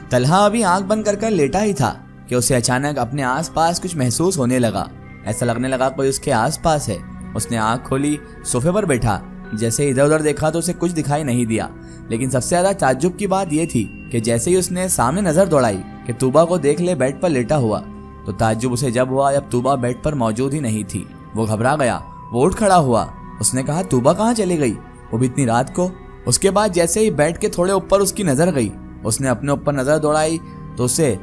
طلحہ ابھی آنکھ بند کر لیٹا ہی تھا کہ اسے اچانک اپنے آس پاس کچھ محسوس ہونے لگا. ایسا لگنے لگا کوئی اس کے آس پاس ہے. اس نے آنکھ کھولی, صوفے پر بیٹھا. جیسے ادھر ادھر دیکھا تو اسے کچھ دکھائی نہیں دیا, لیکن سب سے زیادہ تعجب کی بات یہ تھی کہ جیسے ہی اس نے سامنے نظر دوڑائی کہ طوبا کو دیکھ لے بیڈ پر لیٹا ہوا, تو تعجب اسے جب ہوا جب طوبا بیڈ پر موجود ہی نہیں تھی. وہ گھبرا گیا, وہ اٹھ کھڑا ہوا. اس نے کہا طوبا کہاں چلی گئی, وہ بھی اتنی رات کو. اس کے بعد جیسے ہی بیڈ کے تھوڑے اوپر اس کی نظر گئی, اس نے اپنے اوپر نظر دوڑائی تو اسے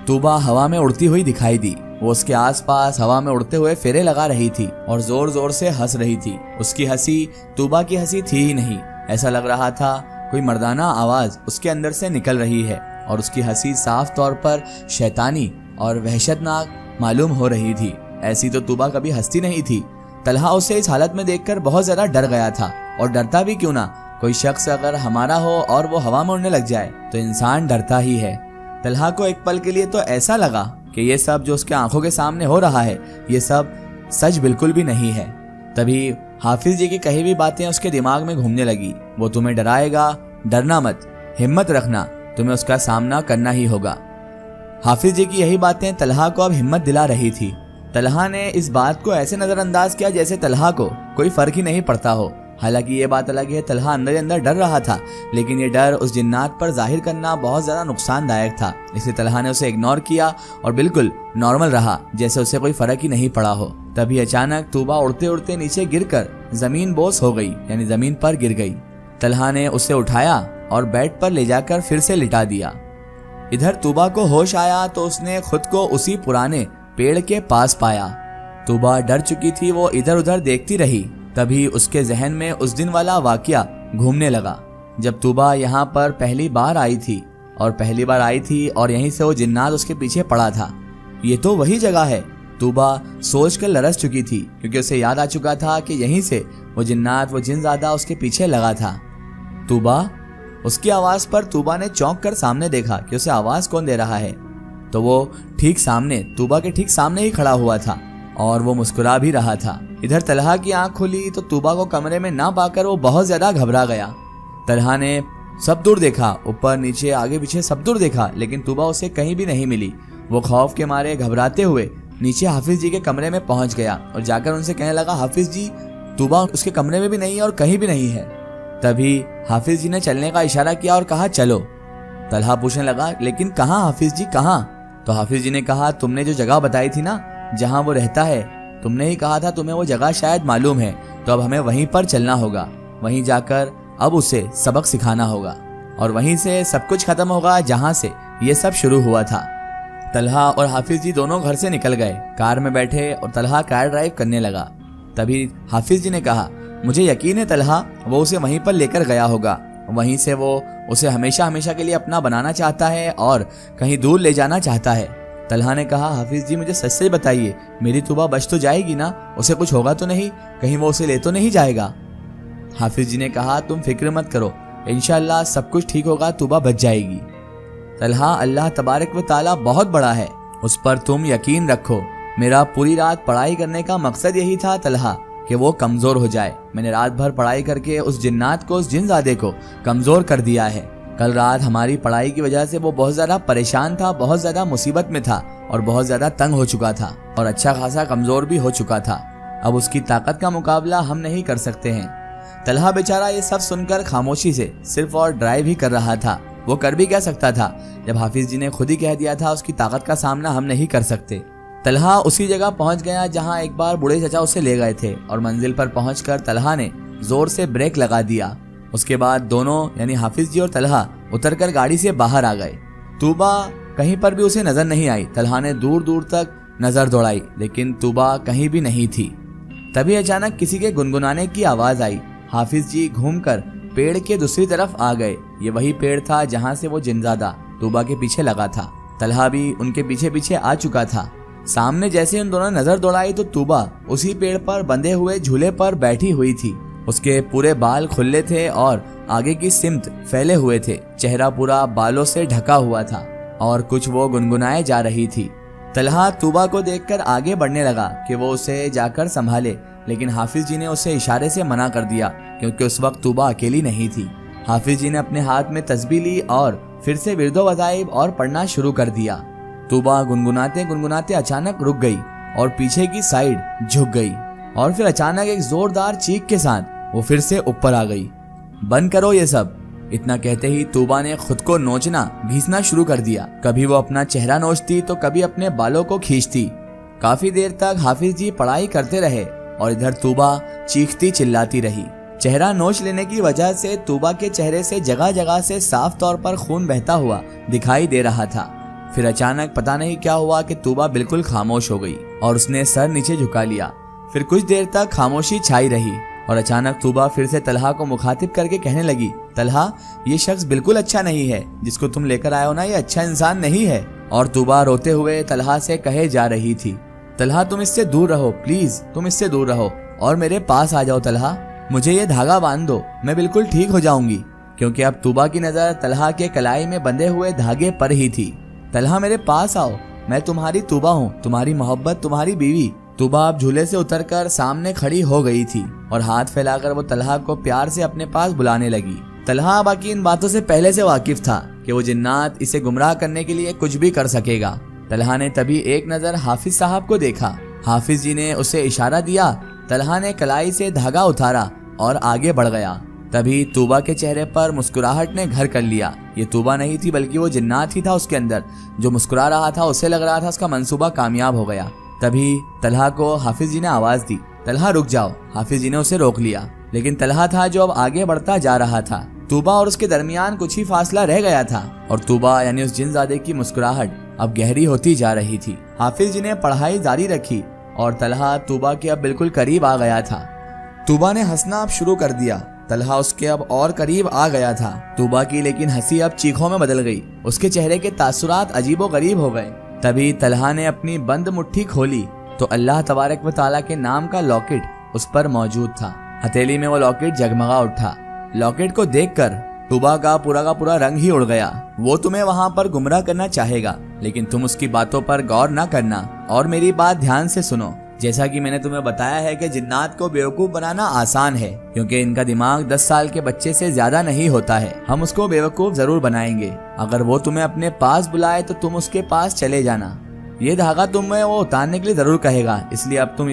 طوبا ہوا میں اڑتی ہوئی دکھائی دی. وہ اس کے آس پاس ہوا میں اڑتے ہوئے پھیرے لگا رہی تھی اور زور زور سے ہنس رہی تھی. اس کی ہنسی طوبا کی ہنسی تھی ہی نہیں. ایسا لگ رہا تھا کوئی مردانہ آواز اس کے اندر سے نکل رہی ہے, اور اس کی ہنسی صاف طور پر شیطانی اور وحشتناک معلوم ہو رہی تھی. ایسی تو طوبا کبھی ہنستی نہیں تھی. طلحہ اسے اس حالت میں دیکھ کر بہت زیادہ ڈر گیا تھا, اور ڈرتا بھی کیوں نہ, کوئی شخص اگر ہمارا ہو اور وہ ہوا میں اڑنے لگ جائے تو انسان ڈرتا ہی ہے. طلحہ کو ایک پل کے لیے تو ایسا لگا کہ یہ سب جو اس کے آنکھوں کے سامنے ہو رہا ہے یہ سب سچ بالکل بھی نہیں ہے. تبھی حافظ جی کی کہی ہوئی باتیں اس کے دماغ میں گھومنے لگی. وہ تمہیں ڈرائے گا, ڈرنا مت, ہمت رکھنا, تمہیں اس کا سامنا کرنا ہی ہوگا. حافظ جی کی یہی باتیں طلحہ کو اب ہمت دلا رہی تھی. طلحہ نے اس بات کو ایسے نظر انداز کیا جیسے طلحہ کو کوئی فرق ہی نہیں پڑتا ہو. حالانکہ یہ بات الگ ہے, طلحہ اندر اندر ڈر رہا تھا, لیکن یہ ڈر اس جنات پر ظاہر کرنا بہت زیادہ نقصان دائق تھا. اس لیے طلحہ نے اسے اگنور کیا اور بالکل نارمل رہا جیسے اسے کوئی فرق ہی نہیں پڑا ہو. تبھی اچانک طوبا اڑتے اڑتے نیچے گر کر زمین بوس ہو گئی, یعنی زمین پر گر گئی. طلحہ نے اسے اٹھایا اور بیڈ پر لے جا کر پھر سے لٹا دیا. ادھر طوبا کو ہوش آیا تو اس نے خود کو اسی پرانے پیڑ کے پاس پایا. طوبا ڈر چکی تھی, وہ ادھر ادھر دیکھتی رہی. تبھی اس کے ذہن میں اس دن والا واقعہ گھومنے لگا جب طوبا یہاں پر پہلی بار آئی تھی اور یہیں سے وہ جنات اس کے پیچھے پڑا تھا. یہ تو وہی جگہ ہے. طوبا سوچ کر لرز چکی تھی, کیونکہ اسے یاد آ چکا تھا کہ یہیں سے وہ جنات, وہ جن زادہ اس کے پیچھے لگا تھا. طوبا, اس کی آواز پر طوبا نے چونک کر سامنے دیکھا کہ اسے آواز کون دے رہا ہے. تو وہ ٹھیک سامنے, طوبا کے ٹھیک سامنے ہی کھڑا ہوا تھا اور وہ مسکرا بھی رہا تھا. ادھر طلحہ کی آنکھ کھلی تو طوبا کو کمرے میں نہ پا کر وہ بہت زیادہ گھبرا گیا. طلحہ نے سب دور دیکھا, اوپر نیچے آگے پیچھے سب دور دیکھا, لیکن طوبا اسے کہیں بھی نہیں ملی. وہ خوف کے مارے گھبراتے ہوئے نیچے حافظ جی کے کمرے میں پہنچ گیا اور جا کر ان سے کہنے لگا, حافظ جی طوبا اس کے کمرے میں بھی نہیں ہے اور کہیں بھی نہیں ہے. تبھی حافظ جی نے چلنے کا اشارہ کیا اور کہا چلو. طلحہ پوچھنے لگا, لیکن کہاں حافظ جی, کہاں؟ تو حافظ جی نے کہا, تم نے جو جگہ بتائی تھی نا جہاں وہ رہتا ہے, تم نے ہی کہا تھا تمہیں وہ جگہ شاید معلوم ہے, تو اب ہمیں وہیں پر چلنا ہوگا. وہیں جا کر اب اسے سبق سکھانا ہوگا اور وہیں سے سب کچھ ختم ہوگا جہاں سے یہ سب شروع ہوا تھا. طلحہ اور حافظ جی دونوں گھر سے نکل گئے, کار میں بیٹھے اور طلحہ کار ڈرائیو کرنے لگا. تبھی حافظ جی نے کہا, مجھے یقین ہے طلحہ وہ اسے وہیں پر لے کر گیا ہوگا, وہیں سے وہ اسے ہمیشہ ہمیشہ کے لیے اپنا بنانا چاہتا ہے اور کہیں دور لے جانا چاہتا ہے. طلحہ نے کہا, حافظ جی مجھے سچ سے بتائیے, میری طوبا بچ تو جائے گی نا, اسے کچھ ہوگا تو نہیں, کہیں وہ اسے لے تو نہیں جائے گا؟ حافظ جی نے کہا, تم فکر مت کرو, انشاءاللہ سب کچھ ٹھیک ہوگا, طوبا بچ جائے گی. طلحہ, اللہ تبارک و تعالیٰ بہت بڑا ہے, اس پر تم یقین رکھو. میرا پوری رات پڑھائی کرنے کا مقصد یہی تھا طلحہ کہ وہ کمزور ہو جائے. میں نے رات بھر پڑھائی کر کے اس جنات کو, اس جن زادے کو کمزور کر دیا ہے. کل رات ہماری پڑھائی کی وجہ سے وہ بہت زیادہ پریشان تھا, بہت زیادہ مصیبت میں تھا اور بہت زیادہ تنگ ہو چکا تھا اور اچھا خاصا کمزور بھی ہو چکا تھا. اب اس کی طاقت کا مقابلہ ہم نہیں کر سکتے ہیں. طلحہ بیچارہ یہ سب سن کر خاموشی سے صرف اور ڈرائیو ہی کر رہا تھا. وہ کر بھی کیا سکتا تھا جب حافظ جی نے خود ہی کہہ دیا تھا اس کی طاقت کا سامنا ہم نہیں کر سکتے. طلحہ اسی جگہ پہنچ گیا جہاں ایک بار بوڑھے چچا اسے لے گئے تھے, اور منزل پر پہنچ کر طلحہ نے زور سے بریک لگا دیا. اس کے بعد دونوں یعنی حافظ جی اور طلحہ اتر کر گاڑی سے باہر آ گئے. طوبا کہیں پر بھی اسے نظر نہیں آئی. طلحہ نے دور دور تک نظر دوڑائی لیکن طوبا کہیں بھی نہیں تھی. تبھی اچانک کسی کے گنگنانے کی آواز آئی. حافظ جی گھوم کر پیڑ کے دوسری طرف آ گئے. یہ وہی پیڑ تھا جہاں سے وہ جنزادہ طوبا کے پیچھے لگا تھا. طلحہ بھی ان کے پیچھے پیچھے آ چکا تھا. سامنے جیسے ان دونوں نظر دوڑائی تو طوبا اسی پیڑ پر بندھے ہوئے جھولے پر بیٹھی ہوئی تھی. اس کے پورے بال کھلے تھے اور آگے کی سمت پھیلے ہوئے تھے. چہرہ پورا بالوں سے ڈھکا ہوا تھا اور کچھ وہ گنگنائے جا رہی تھی. طلحہ طوبا کو دیکھ کر آگے بڑھنے لگا کہ وہ اسے جا کر سنبھالے, لیکن حافظ جی نے اسے اشارے سے منع کر دیا کیونکہ اس وقت طوبا اکیلی نہیں تھی. حافظ جی نے اپنے ہاتھ میں تسبیح لی اور پھر سے ورد و وظائف اور پڑھنا شروع کر دیا۔ طوبا گنگناتے گنگناتے اچانک رک گئی اور پیچھے کی سائیڈ جھک گئی، اور پھر اچانک ایک زوردار چیخ کے ساتھ وہ پھر سے اوپر آ گئی۔ بند کرو یہ سب، اتنا کہتے ہی طوبا نے خود کو نوچنا گھیسنا شروع کر دیا۔ کبھی وہ اپنا چہرہ نوچتی تو کبھی اپنے بالوں کو کھینچتی۔ کافی دیر تک حافظ جی پڑھائی کرتے رہے اور ادھر طوبا چیختی چلاتی رہی۔ چہرہ نوچ لینے کی وجہ سے طوبا کے چہرے سے جگہ جگہ سے صاف طور پر خون بہتا ہوا دکھائی دے رہا تھا۔ پھر اچانک پتہ نہیں کیا ہوا کہ طوبا بالکل خاموش ہو گئی اور اس نے سر نیچے جھکا لیا۔ پھر کچھ دیر تک خاموشی چھائی رہی اور اچانک طوبا پھر سے طلحہ کو مخاطب کر کے کہنے لگی، طلحہ یہ شخص بالکل اچھا نہیں ہے، جس کو تم لے کر آئے ہو نا، یہ اچھا انسان نہیں ہے۔ اور طوبا روتے ہوئے طلحہ سے کہے جا رہی تھی، طلحہ تم اس سے دور رہو، پلیز تم اس سے دور رہو اور میرے پاس آ جاؤ طلحہ، مجھے یہ دھاگا باندھ دو، میں بالکل ٹھیک ہو جاؤں گی۔ کیونکہ اب طوبا کی نظر طلحہ کے کلائی میں بندھے ہوئے دھاگے پر ہی تھی۔ طلحہ میرے پاس آؤ، میں تمہاری طوبا ہوں، تمہاری محبت، تمہاری بیوی۔ طوبا اب جھولے سے اتر کر سامنے کھڑی ہو گئی تھی اور ہاتھ پھیلا کر وہ طلحہ کو پیار سے اپنے پاس بلانے لگی۔ طلحہ باقی ان باتوں سے پہلے سے واقف تھا کہ وہ جنات اسے گمراہ کرنے کے لیے کچھ بھی کر سکے گا۔ طلحہ نے تبھی ایک نظر حافظ صاحب کو دیکھا۔ حافظ جی نے اسے اشارہ دیا۔ طلحہ نے کلائی سے دھاگا اتارا اور آگے بڑھ گیا۔ تبھی طوبا کے چہرے پر مسکراہٹ نے گھر کر لیا۔ یہ طوبا نہیں تھی بلکہ وہ جنات ہی تھا اس کے اندر جو مسکرا رہا تھا۔ اسے لگ رہا تھا اس کا منصوبہ کامیاب ہو گیا۔ تبھی طلحہ کو حافظ جی نے آواز دی، طلحہ رک جاؤ۔ حافظ جی نے اسے روک لیا، لیکن طلحہ تھا جو اب آگے بڑھتا جا رہا تھا۔ طوبا اور اس کے درمیان کچھ ہی فاصلہ رہ گیا تھا اور طوبا یعنی اس جن زادے کی مسکراہٹ اب گہری ہوتی جا رہی تھی۔ حافظ جی نے پڑھائی جاری رکھی اور طلحہ طوبا کے اب بالکل قریب آ گیا تھا۔ طوبا نے ہنسنا اب شروع کر دیا۔ طلحہ اس کے اب اور قریب آ گیا تھا۔ طوبا کی لیکن ہنسی اب چیخوں میں بدل گئی۔ اس کے چہرے کے تاثرات عجیب و غریب ہو گئے۔ تبھی طلحہ نے اپنی بند مٹھی کھولی تو اللہ تبارک و تعالیٰ کے نام کا لاکٹ اس پر موجود تھا۔ ہتھیلی میں وہ لاکٹ جگمگا اٹھا۔ لاکٹ کو دیکھ کر طوبا کا پورا رنگ ہی اڑ گیا۔ وہ تمہیں وہاں پر گمراہ کرنا چاہے گا، لیکن تم اس کی باتوں پر غور نہ کرنا اور میری بات دھیان سے سنو۔ جیسا کہ میں نے تمہیں بتایا ہے کہ جنات کو بیوقوف بنانا آسان ہے، کیونکہ ان کا دماغ 10 سال کے بچے سے زیادہ نہیں ہوتا ہے۔ ہم اس کو بیوقوف ضرور بنائیں گے۔ اگر وہ تمہیں اپنے پاس بلائے تو تم اس کے پاس چلے جانا۔ یہ دھاگا تمہیں وہ اتارنے کے لیے ضرور کہے گا، اس لیے اب تم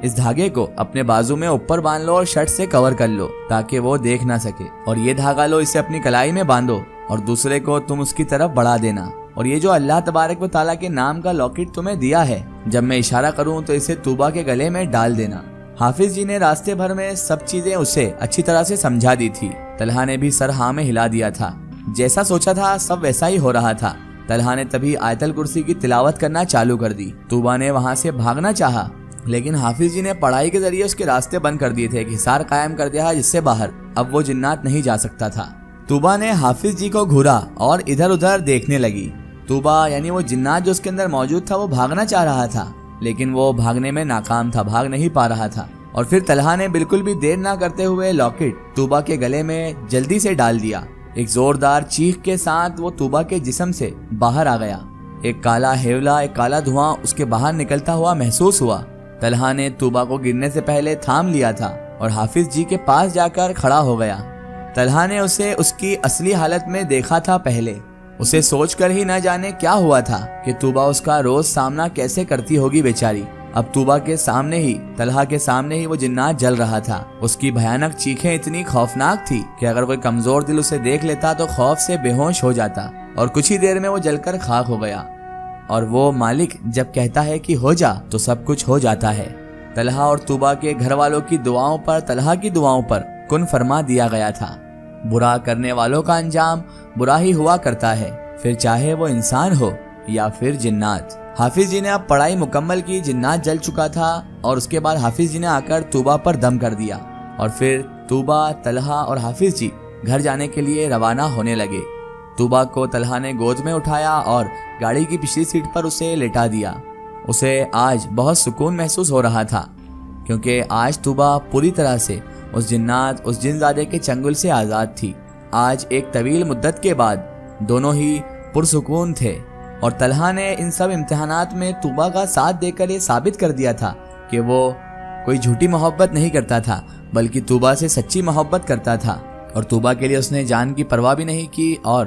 اس دھاگے کو اپنے بازو میں اوپر باندھ لو اور شرٹ سے کور کر لو تاکہ وہ دیکھ نہ سکے، اور یہ دھاگا لو، اسے اپنی کلائی میں باندھو اور دوسرے کو تم اس کی طرف بڑھا دینا۔ اور یہ جو اللہ تبارک و تعالیٰ کے نام کا لاکٹ تمہیں دیا ہے، جب میں اشارہ کروں تو اسے طوبا کے گلے میں ڈال دینا۔ حافظ جی نے راستے بھر میں سب چیزیں اسے اچھی طرح سے سمجھا دی تھی۔ طلحہ نے بھی سر ہاں میں ہلا دیا تھا۔ جیسا سوچا تھا سب ویسا ہی ہو رہا تھا۔ طلحہ نے تبھی آیت الکرسی کی تلاوت کرنا چالو کر دی۔ طوبا نے وہاں سے بھاگنا چاہا، لیکن حافظ جی نے پڑھائی کے ذریعے اس کے راستے بند کر دیے تھے، ایک حصار قائم کر دیا جس سے باہر اب وہ جنات نہیں جا سکتا تھا۔ طوبا نے حافظ جی کو گھورا اور ادھر ادھر دیکھنے لگی۔ طوبا یعنی وہ جنات جو اس کے اندر موجود تھا وہ بھاگنا چاہ رہا تھا، لیکن وہ بھاگنے میں ناکام تھا، بھاگ نہیں پا رہا تھا۔ اور پھر طلحہ نے بالکل بھی دیر نہ کرتے ہوئے لاکٹ طوبا کے گلے میں جلدی سے ڈال دیا۔ ایک زوردار چیخ کے ساتھ وہ طوبا کے جسم سے باہر آ گیا۔ ایک کالا ہیولا، ایک کالا دھواں اس کے باہر نکلتا ہوا محسوس ہوا۔ طلحہ نے طوبا کو گرنے سے پہلے تھام لیا تھا اور حافظ جی کے پاس جا کر کھڑا ہو گیا۔ طلحہ نے اسے اس کی اصلی حالت میں دیکھا تھا پہلے۔ اسے سوچ کر ہی نہ جانے کیا ہوا تھا کہ طوبا اس کا روز سامنا کیسے کرتی ہوگی بیچاری۔ اب طوبا کے سامنے ہی، طلحہ کے سامنے ہی وہ جنات جل رہا تھا۔ اس کی بھیانک چیخیں اتنی خوفناک تھی کہ اگر کوئی کمزور دل اسے دیکھ لیتا تو خوف سے بے ہوش ہو جاتا، اور کچھ ہی دیر میں وہ جل کر خاک ہو گیا۔ اور وہ مالک جب کہتا ہے کہ ہو جا تو سب کچھ ہو جاتا ہے۔ طلحہ اور طوبا کے گھر والوں کی دعاؤں پر، طلحہ کی دعاؤں پر کن فرما دیا گیا تھا۔ برا کرنے والوں کا انجام برا ہی ہوا کرتا ہے، پھر چاہے وہ انسان ہو یا پھر جنات۔ حافظ جی نے اب پڑھائی مکمل کی، جنات جل چکا تھا، اور اس کے بعد حافظ جی نے آ کر طوبا پر دم کر دیا، اور پھر طوبا، طلحہ اور حافظ جی گھر جانے کے لیے روانہ ہونے لگے۔ طوبا کو طلحہ نے گود میں اٹھایا اور گاڑی کی پچھلی سیٹ پر اسے لٹا دیا۔ اسے آج بہت سکون محسوس ہو رہا تھا، کیونکہ آج طوبا پوری طرح سے اس جنات، اس جن زادے کے چنگل سے آزاد تھی۔ آج ایک طویل مدت کے بعد دونوں ہی پرسکون تھے، اور طلحہ نے ان سب امتحانات میں طوبا کا ساتھ دے کر یہ ثابت کر دیا تھا کہ وہ کوئی جھوٹی محبت نہیں کرتا تھا، بلکہ طوبا سے سچی محبت کرتا تھا، اور طوبا کے لیے اس نے جان کی پرواہ بھی نہیں کی اور